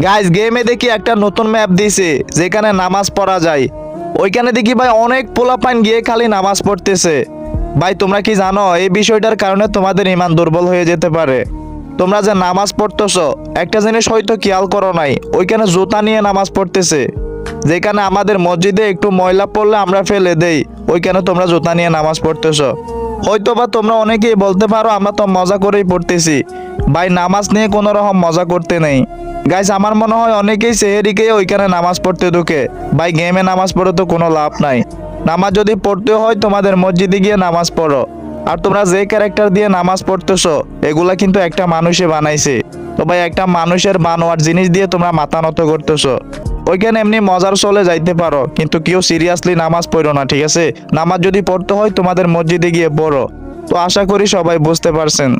Guys গেমে দেখি একটা নতুন ম্যাপ দিছে যেখানে নামাজ পড়া যায়। ওইখানে দেখি ভাই অনেক পোলাপাইন গিয়ে খালি নামাজ পড়তেছে। ভাই তোমরা কি জানো এই বিষয়টার কারণে তোমাদের ঈমান দুর্বল হয়ে যেতে পারে। তোমরা যে নামাজ পড়তেছো একটা জিনিস হয়তো খেয়াল করো নাই, ওইখানে জুতা নিয়ে নামাজ পড়তেছে। যেখানে আমাদের মসজিদে একটু ময়লা পড়লে আমরা ফেলে দেই, ওইখানে তোমরা জুতা নিয়ে নামাজ পড়তেছো। হয়তো বা তোমরা অনেকেই বলতে পারো আমরা তো মজা করেই পড়তেছি। ভাই নামাজ নিয়ে কোনো রকম মজা করতে নেই। গাইস আমার মনে হয় অনেকেই সেহেরিকে ওইখানে নামাজ পড়তে ঢুকে। ভাই গেমে নামাজ পড়ে তো কোনো লাভ নাই। নামাজ যদি পড়তে হয় তোমাদের মসজিদে গিয়ে নামাজ পড়ো। আর তোমরা যে ক্যারেক্টার দিয়ে নামাজ পড়তেছো এগুলা কিন্তু একটা মানুষে বানাইছে। তো ভাই একটা মানুষের বানোয়ার জিনিস দিয়ে তোমরা মাথা নত করতেছো। ওইখানে এমনি মজার চলে যাইতে পারো, কিন্তু কেউ সিরিয়াসলি নামাজ পড়ো না, ঠিক আছে? নামাজ যদি পড়তে হয় তোমাদের মসজিদে গিয়ে পড়ো। তো আশা করি সবাই বুঝতে পারছেন।